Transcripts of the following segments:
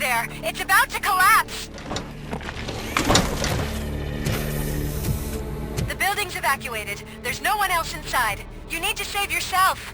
there! It's about to collapse! The building's evacuated. There's no one else inside. You need to save yourself.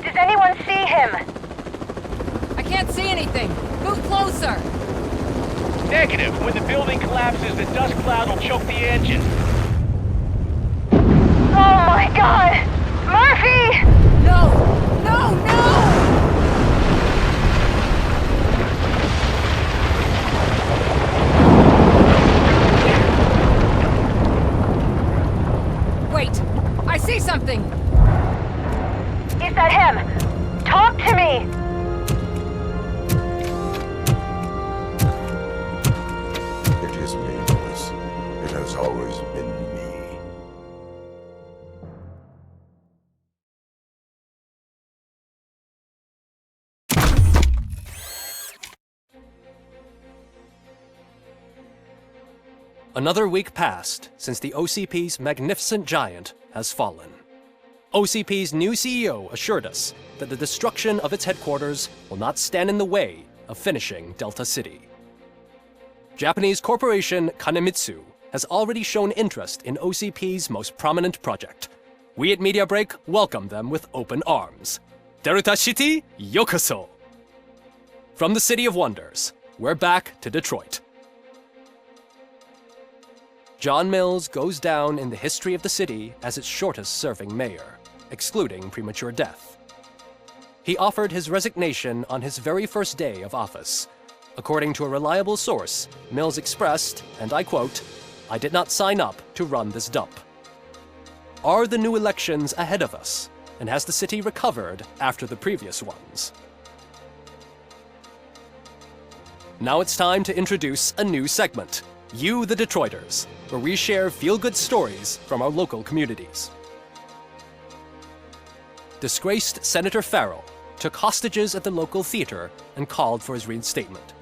Does anyone see him? I can't see anything. Move closer. Negative. When the building collapses, the dust cloud will choke the engine. Oh my god! Murphy! No! No, no! Wait! I see something! Is that him? Talk to me! It is me, Lois. It has always been me. Another week passed since the OCP's magnificent giant has fallen. OCP's new CEO assured us that the destruction of its headquarters will not stand in the way of finishing Delta City. Japanese corporation Kanemitsu has already shown interest in OCP's most prominent project. We at Media Break welcome them with open arms. Delta City, yokoso! From the City of Wonders, we're back to Detroit. John Mills goes down in the history of the city as its shortest-serving mayor, excluding premature death. He offered his resignation on his very first day of office. According to a reliable source, Mills expressed, and I quote, "I did not sign up to run this dump." Are the new elections ahead of us? And has the city recovered after the previous ones? Now it's time to introduce a new segment, You the Detroiters, where we share feel-good stories from our local communities. Disgraced Senator Farrell took hostages at the local theater and called for his reinstatement.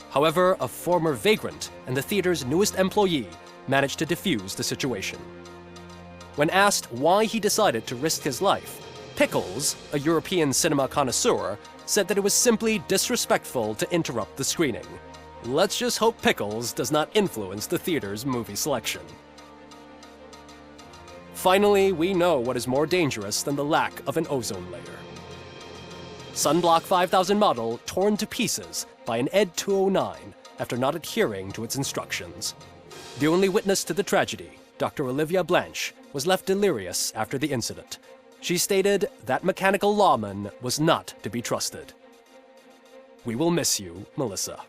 However, a former vagrant and the theater's newest employee managed to defuse the situation. When asked why he decided to risk his life, Pickles, a European cinema connoisseur, said that it was simply disrespectful to interrupt the screening. Let's just hope Pickles does not influence the theater's movie selection. Finally, we know what is more dangerous than the lack of an ozone layer. Sunblock 5000 model torn to pieces by an ED 209 after not adhering to its instructions. The only witness to the tragedy, Dr. Olivia Blanche, was left delirious after the incident. She stated that mechanical lawman was not to be trusted. We will miss you, Melissa.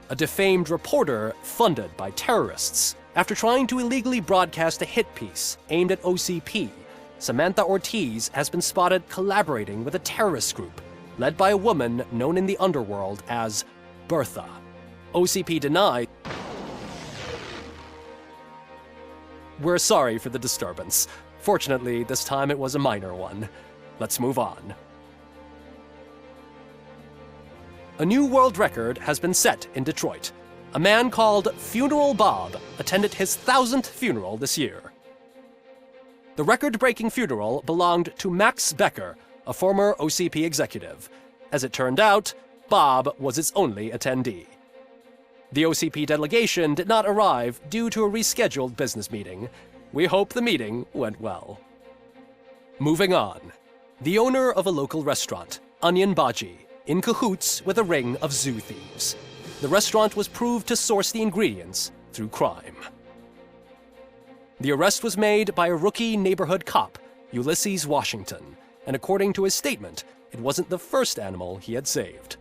A defamed reporter funded by terrorists. After trying to illegally broadcast a hit piece aimed at OCP, Samantha Ortiz has been spotted collaborating with a terrorist group led by a woman known in the underworld as Bertha. OCP denied. We're sorry for the disturbance. Fortunately, this time it was a minor one. Let's move on. A new world record has been set in Detroit. A man called Funeral Bob attended his 1000th funeral this year. The record-breaking funeral belonged to Max Becker, a former OCP executive. As it turned out, Bob was its only attendee. The OCP delegation did not arrive due to a rescheduled business meeting. We hope the meeting went well. Moving on. The owner of a local restaurant, Onion Baji, in cahoots with a ring of zoo thieves. The restaurant was proved to source the ingredients through crime. The arrest was made by a rookie neighborhood cop, Ulysses Washington, and according to his statement, it wasn't the first animal he had saved.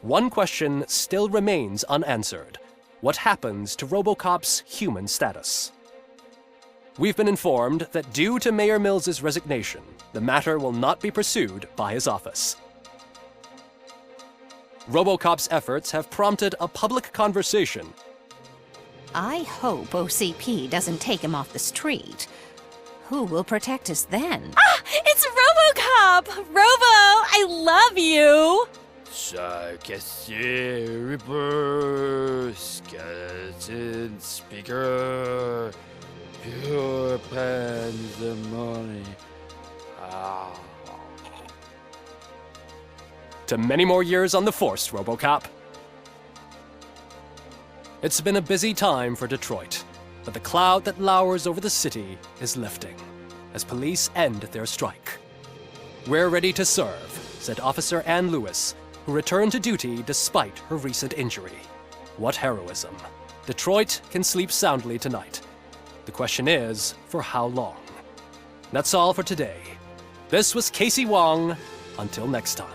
One question still remains unanswered. What happens to RoboCop's human status? We've been informed that due to Mayor Mills's resignation, the matter will not be pursued by his office. RoboCop's efforts have prompted a public conversation. I hope OCP doesn't take him off the street. Who will protect us then? Ah! It's RoboCop! Robo, I love you! Cashier, Reaper, Skeleton, Speaker, Pure Pandemonium. To many more years on the force, RoboCop. It's been a busy time for Detroit, but the cloud that lowers over the city is lifting as police end their strike. We're ready to serve, said Officer Ann Lewis, who returned to duty despite her recent injury. What heroism. Detroit can sleep soundly tonight. The question is, for how long? That's all for today. This was Casey Wong. Until next time.